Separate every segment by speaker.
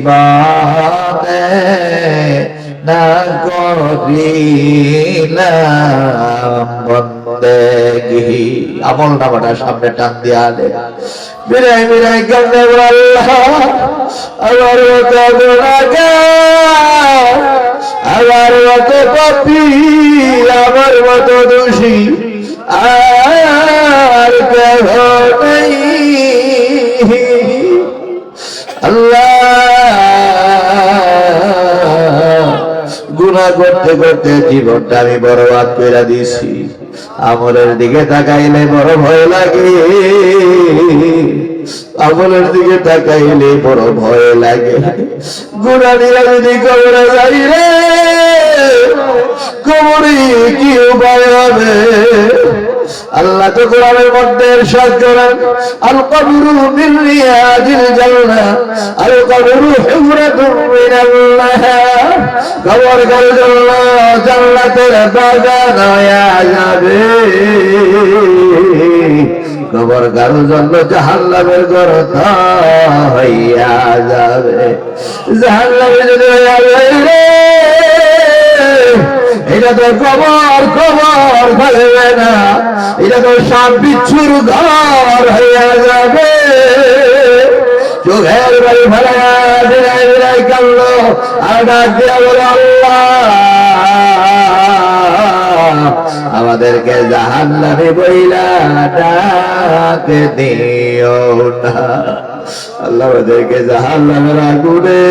Speaker 1: জীবনে না করিলাম বন্দেগি। আমল নামাটা সামনে টান দিয়া আলে বিরাই বিরাই কান্দে আল্লাহ আমার মতো গুনাহগার, আমার মতো পাপী, আমার মতো দোষী আর কেহ নেই আল্লাহ। গুনাহ করতে করতে জীবনটা আমি বরবাদ করে দিছি। আমলের দিকে তাকাইলে বড় ভয় লাগে, আমলের দিকে তাকাইলে বড় ভয় লাগে। গুনাহ নিয়ে যদি কবরে যাই রে, কবরে কি উপায় হবে? আল্লাহ তো কোরআনের মধ্যে ইরশাদ করেন, আল কবরু মিন রিয়াদিল জান্নাহ, আল কবরু হুজরাতুম মিনাল্লাহ। কবর জান্নাতের বাগান হয়ে যাবে, কবর গারো জন্য জাহান্নামের ঘর হইয়া যাবে। জাহান্নামে যদি হইয়া যায় রে, এটা তো কবর কবর ভালবে না, এটা তো সাপ বিচ্ছুর ঘর হইয়া যাবে। চোখের বাড়ি ফেলাইয়া বিরাই বিরাই কাঁদলো আর ডাক দিয়া বলে আল্লাহ আমাদেরকে জাহান্নামে বইলা ডাক দিও না। আল্লাহ আমাদেরকে জাহান্নামের আগুনে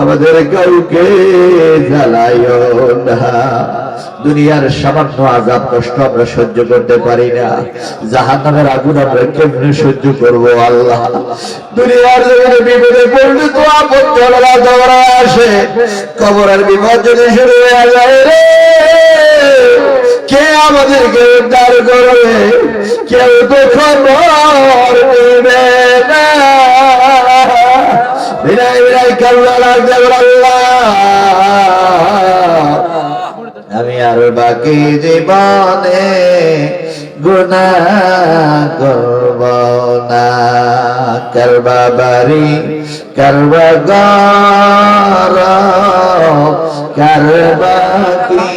Speaker 1: আমাদের কাউকে জ্বালাইও না। দুনিয়ার সামান্য আযাব কষ্ট আমরা সহ্য করতে পারি না, জাহান্নামের আগুন আমরা কেমনে সহ্য করব আল্লাহ? দুনিয়ার জমিনে বিপদে পড়লে তো আপদওয়ালা দৌড়া আসে, কবরের বিপদ যদি শুরু হয়ে যায় রে, কে আমাদেরকে উদ্ধার করবে? কেউ তো খবর নেবে না। বিরাই বিরাই কান্না লাগছে আল্লাহ আমি আর বাকি জীবনে গুনাহ করব না। করবা বাড়ি করবা ঘর করবা কি,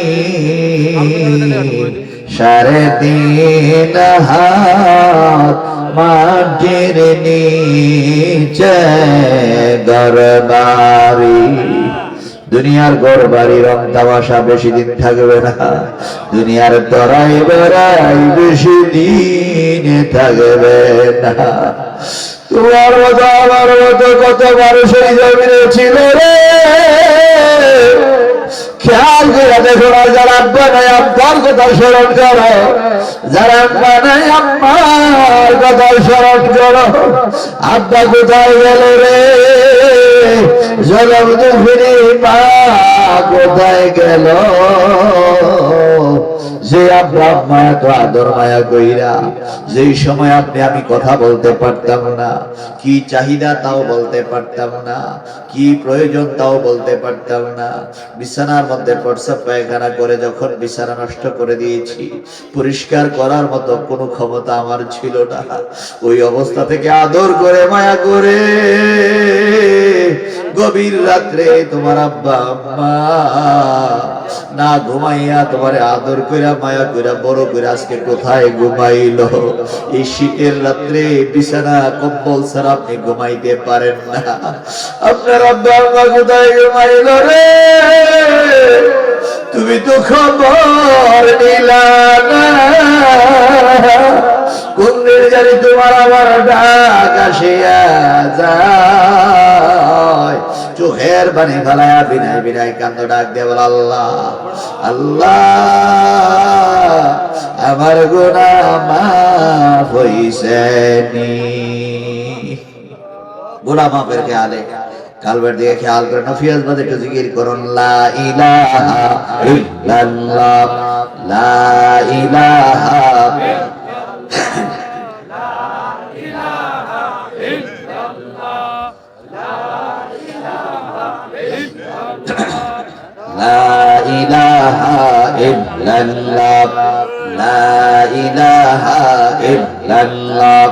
Speaker 1: 3.5 হাত মাটির নিচে ঘরবাড়ি। দুনিয়ার ঘর বাড়ি রং তামাশা বেশি দিন থাকবে না, দুনিয়ার তরাই বেড়াই বেশি দিন থাকবে না। তোমার মতো আমার মতো কত মানুষ এই জমিনে ছিল রে, খেয়াল করে দেখো না। যারা আব্বা নাই আব্বার কথা স্মরণ করো, যারা আব্বা নাই আম্মার কথা স্মরণ করো। আব্বা কোথায় গেল রে? জনম দুঃখিনী মা কোথায় গেল? যে আব্বা আম্মা এত আদর মায়া কইরা, যেই সময় আপনি আমি কথা বলতে পারতাম না, কি চাহিদা তাও বলতে পারতাম না, কি প্রয়োজন তাও বলতে পারতাম না, বিছানার মধ্যে প্রস্রাব পায়খানা করে যখন বিছানা নষ্ট করে দিয়েছি, পরিষ্কার করার মতো কোনো ক্ষমতা আমার ছিল না। ওই অবস্থা থেকে আদর করে মায়া করে গভীর রাত্রে তোমার আব্বা আম্মা না ঘুমাইয়া তোমার আদর কইরা মায়া কইরা বড় করে আজকে কোথায় ঘুমাইলো? এই শীতের রাত্রে বিছানা কম্বল ছাড়া আপনি ঘুমাইতে পারেন না। আপনার আব্বা আম্মা কোথায় ঘুমাইলো রে? তুমি তো খবর নিলা না। কোন দিন জানি তোমার আমার ডাক আসিয়া যায়, চোখের পানি ফেলায়া বিনাই বিনাই কান্দ ডাক দিয়ে বল আল্লাহ আল্লাহ আমার গুনাহ মাফ হইছে নি। গুনাহ মাফের খেয়ালে কালবের দিকে খেয়াল করে নফিয়াজ বাদে একটু জিকির করুন, লা ইলাহা ইল্লাল্লাহ লা ইলাহা لا إله إلا الله لا إله إلا الله